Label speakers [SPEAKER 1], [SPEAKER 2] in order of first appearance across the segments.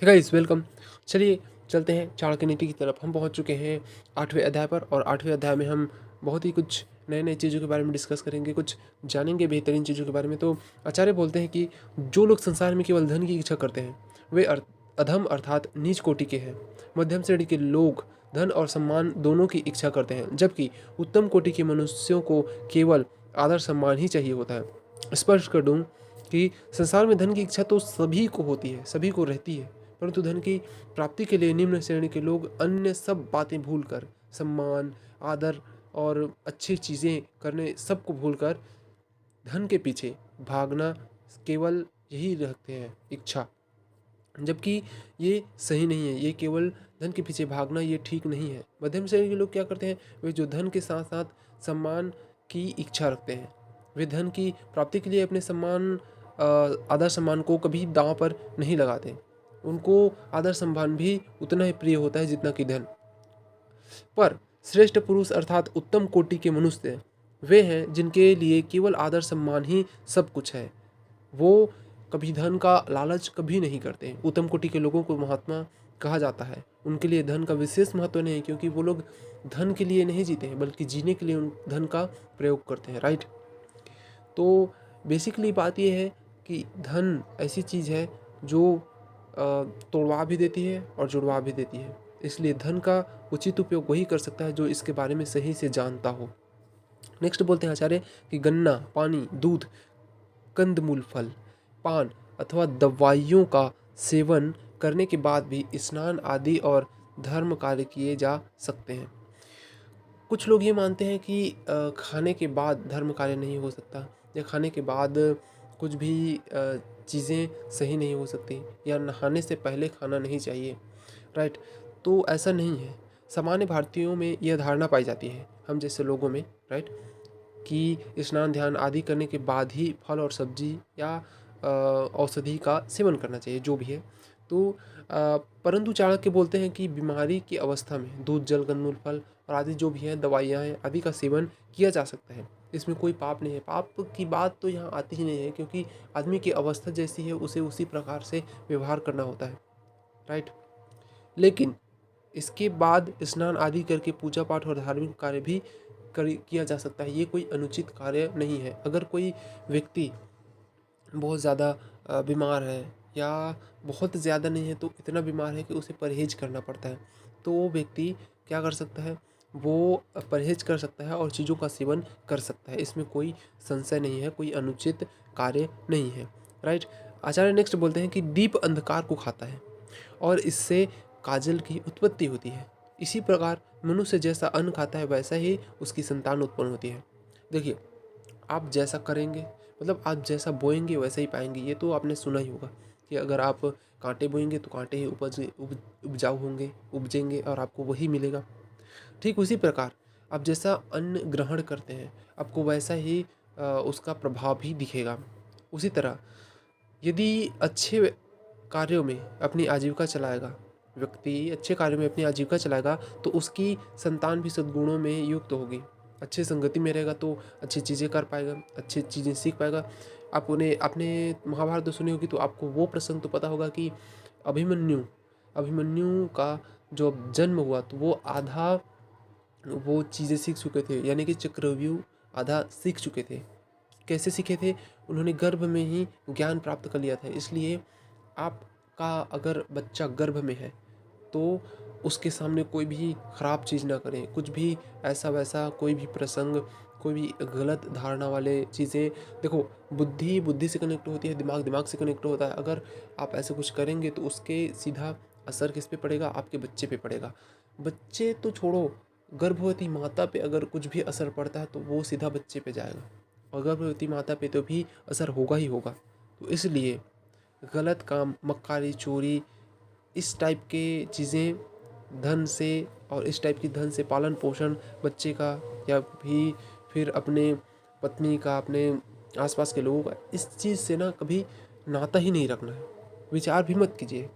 [SPEAKER 1] Hey guys welcome. चलिए चलते हैं चाणक्य नीति की तरफ। हम पहुंच चुके हैं 8वें अध्याय पर, और 8वें अध्याय में हम बहुत ही कुछ नए नए चीज़ों के बारे में डिस्कस करेंगे, कुछ जानेंगे बेहतरीन चीज़ों के बारे में। तो आचार्य बोलते हैं कि जो लोग संसार में केवल धन की इच्छा करते हैं वे अधम अर्थात नीच कोटि के हैं। मध्यम श्रेणी के लोग धन और सम्मान दोनों की इच्छा करते हैं, जबकि उत्तम कोटि के मनुष्यों को केवल आदर सम्मान ही चाहिए होता है। स्पष्ट कर दूं कि संसार में धन की इच्छा तो सभी को होती है, सभी को रहती है, परंतु धन की प्राप्ति के लिए निम्न श्रेणी के लोग अन्य सब बातें भूलकर, सम्मान, आदर और अच्छी चीज़ें करने सबको भूलकर धन के पीछे भागना केवल यही रखते हैं इच्छा। जबकि ये सही नहीं है, ये केवल धन के पीछे भागना ये ठीक नहीं है। मध्यम श्रेणी के लोग क्या करते हैं, वे जो धन के साथ साथ सम्मान की इच्छा रखते हैं, वे धन की प्राप्ति के लिए अपने सम्मान आदर सम्मान को कभी दांव पर नहीं लगाते। उनको आदर सम्मान भी उतना ही प्रिय होता है जितना कि धन। पर श्रेष्ठ पुरुष अर्थात उत्तम कोटि के मनुष्य वे हैं जिनके लिए केवल आदर सम्मान ही सब कुछ है। वो कभी धन का लालच कभी नहीं करते। उत्तम कोटि के लोगों को महात्मा कहा जाता है। उनके लिए धन का विशेष महत्व नहीं है, क्योंकि वो लोग धन के लिए नहीं जीते हैं, बल्कि जीने के लिए उन धन का प्रयोग करते हैं। राइट। तो बेसिकली बात यह है कि धन ऐसी चीज़ है जो तोड़वा भी देती है और जुड़वा भी देती है। इसलिए धन का उचित उपयोग वही कर सकता है जो इसके बारे में सही से जानता हो। नेक्स्ट बोलते हैं आचार्य कि गन्ना, पानी, दूध, कंदमूल, फल, पान अथवा दवाइयों का सेवन करने के बाद भी स्नान आदि और धर्म कार्य किए जा सकते हैं। कुछ लोग ये मानते हैं कि खाने के बाद धर्म कार्य नहीं हो सकता, या खाने के बाद कुछ भी चीज़ें सही नहीं हो सकती, या नहाने से पहले खाना नहीं चाहिए। राइट। तो ऐसा नहीं है। सामान्य भारतीयों में यह धारणा पाई जाती है, हम जैसे लोगों में, राइट, कि स्नान ध्यान आदि करने के बाद ही फल और सब्जी या औषधि का सेवन करना चाहिए, जो भी है। तो परंतु चाणक्य बोलते हैं कि बीमारी की अवस्था में दूध, जल, कंदमूल, फल और आदि जो भी है, दवाइयाँ हैं, आदि का सेवन किया जा सकता है। इसमें कोई पाप नहीं है। पाप की बात तो यहाँ आती ही नहीं है, क्योंकि आदमी की अवस्था जैसी है उसे उसी प्रकार से व्यवहार करना होता है। राइट। लेकिन इसके बाद स्नान आदि करके पूजा पाठ और धार्मिक कार्य भी किया जा सकता है। ये कोई अनुचित कार्य नहीं है। अगर कोई व्यक्ति बहुत ज़्यादा बीमार है, या बहुत ज़्यादा नहीं है तो इतना बीमार है कि उसे परहेज करना पड़ता है, तो वो व्यक्ति क्या कर सकता है, वो परहेज कर सकता है और चीज़ों का सेवन कर सकता है। इसमें कोई संशय नहीं है, कोई अनुचित कार्य नहीं है। राइट। आचार्य नेक्स्ट बोलते हैं कि दीप अंधकार को खाता है और इससे काजल की उत्पत्ति होती है। इसी प्रकार मनुष्य जैसा अन्न खाता है वैसा ही उसकी संतान उत्पन्न होती है। देखिए, आप जैसा करेंगे, मतलब आप जैसा बोएंगे वैसा ही पाएंगे। ये तो आपने सुना ही होगा कि अगर आप कांटे बोएंगे तो कांटे ही उपजाऊ होंगे, उपजेंगे, और आपको वही मिलेगा। ठीक उसी प्रकार आप जैसा अन्न ग्रहण करते हैं, आपको वैसा ही उसका प्रभाव भी दिखेगा। उसी तरह यदि अच्छे कार्यों में अपनी आजीविका चलाएगा, व्यक्ति अच्छे कार्यों में अपनी आजीविका चलाएगा, तो उसकी संतान भी सद्गुणों में युक्त होगी। अच्छी संगति में रहेगा तो अच्छी चीज़ें कर पाएगा, अच्छी चीज़ें सीख पाएगा। आप उन्हें आपने महाभारत तो सुनी होगी, तो आपको वो प्रसंग तो पता होगा कि अभिमन्यु अभिमन्यु का जो जन्म हुआ तो वो आधा वो चीज़ें सीख चुके थे, यानी कि चक्रव्यूह आधा सीख चुके थे। कैसे सीखे थे? उन्होंने गर्भ में ही ज्ञान प्राप्त कर लिया था। इसलिए आपका अगर बच्चा गर्भ में है तो उसके सामने कोई भी ख़राब चीज़ ना करें, कुछ भी ऐसा वैसा कोई भी प्रसंग, कोई भी गलत धारणा वाले चीज़ें। देखो, बुद्धि बुद्धि से कनेक्ट होती है, दिमाग दिमाग से कनेक्ट होता है। अगर आप ऐसे कुछ करेंगे तो उसके सीधा असर किस पे पड़ेगा? आपके बच्चे पे पड़ेगा। बच्चे तो छोड़ो, गर्भवती माता पे अगर कुछ भी असर पड़ता है तो वो सीधा बच्चे पे जाएगा, और गर्भवती माता पे तो भी असर होगा ही होगा। तो इसलिए गलत काम, मक्कारी, चोरी, इस टाइप के चीज़ें धन से, और इस टाइप की धन से पालन पोषण बच्चे का, या भी फिर अपने पत्नी का, अपने आसपास के लोगों का, इस चीज़ से ना कभी नाता ही नहीं रखना है। विचार भी मत कीजिए,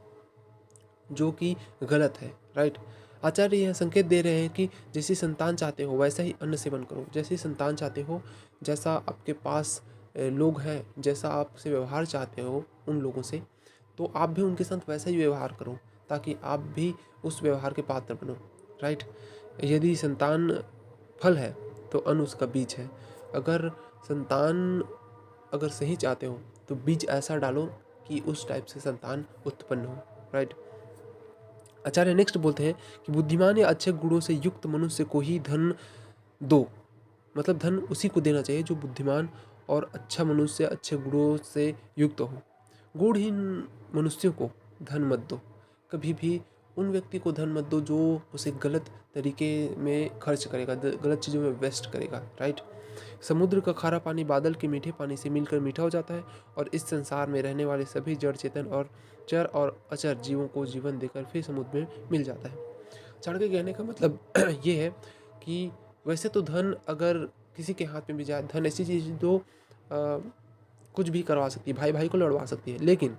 [SPEAKER 1] जो कि गलत है। राइट। आचार्य यह संकेत दे रहे हैं कि जैसी संतान चाहते हो वैसा ही अन्न सेवन करो। जैसी संतान चाहते हो, जैसा आपके पास लोग हैं, जैसा आपसे व्यवहार चाहते हो उन लोगों से, तो आप भी उनके साथ वैसा ही व्यवहार करो ताकि आप भी उस व्यवहार के पात्र बनो, राइट। यदि संतान फल है तो अन्न उसका बीज है। अगर संतान अगर सही चाहते हो तो बीज ऐसा डालो कि उस टाइप से संतान उत्पन्न हो, राइट। आचार्य नेक्स्ट बोलते हैं कि बुद्धिमान या अच्छे गुणों से युक्त मनुष्य को ही धन दो, मतलब धन उसी को देना चाहिए जो बुद्धिमान और अच्छा मनुष्य अच्छे गुणों से युक्त हो। गुणहीन मनुष्यों को धन मत दो, कभी भी उन व्यक्ति को धन मत दो जो उसे गलत तरीके में खर्च करेगा, गलत चीज़ों में वेस्ट करेगा, राइट। समुद्र का खारा पानी बादल के मीठे पानी से मिलकर मीठा हो जाता है और इस संसार में रहने वाले सभी जड़ चेतन और चर और अचर जीवों को जीवन देकर फिर समुद्र में मिल जाता है। चाणक्य कहने का मतलब ये है कि वैसे तो धन अगर किसी के हाथ में भी जाए, धन ऐसी चीज़ जो कुछ भी करवा सकती है, भाई भाई को लड़वा सकती है, लेकिन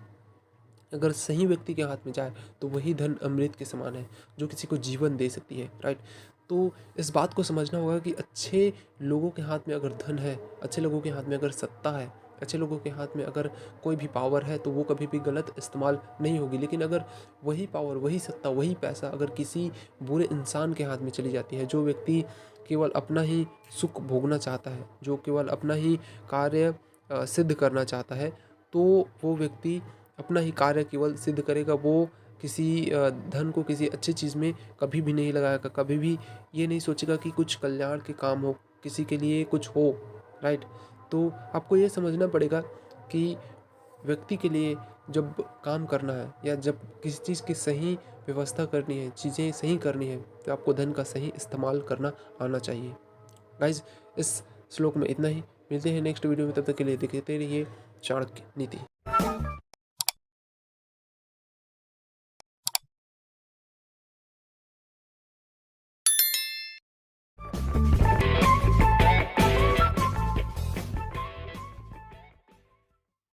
[SPEAKER 1] अगर सही व्यक्ति के हाथ में जाए तो वही धन अमृत के समान है जो किसी को जीवन दे सकती है, राइट। तो इस बात को समझना होगा कि अच्छे लोगों के हाथ में अगर धन है, अच्छे लोगों के हाथ में अगर सत्ता है, अच्छे लोगों के हाथ में अगर कोई भी पावर है तो वो कभी भी गलत इस्तेमाल नहीं होगी। लेकिन अगर वही पावर, वही सत्ता, वही पैसा अगर किसी बुरे इंसान के हाथ में चली जाती है, जो व्यक्ति केवल अपना ही सुख भोगना चाहता है, जो केवल अपना ही कार्य सिद्ध करना चाहता है, तो वो व्यक्ति अपना ही कार्य केवल सिद्ध करेगा। वो किसी धन को किसी अच्छी चीज़ में कभी भी नहीं लगाएगा, कभी भी ये नहीं सोचेगा कि कुछ कल्याण के काम हो, किसी के लिए कुछ हो, राइट। तो आपको ये समझना पड़ेगा कि व्यक्ति के लिए जब काम करना है या जब किसी चीज़ की सही व्यवस्था करनी है, चीज़ें सही करनी है, तो आपको धन का सही इस्तेमाल करना आना चाहिए। गाइज, इस श्लोक में इतना ही। मिलते हैं नेक्स्ट वीडियो में, तब तक के लिए देखते रहिए चाणक्य नीति।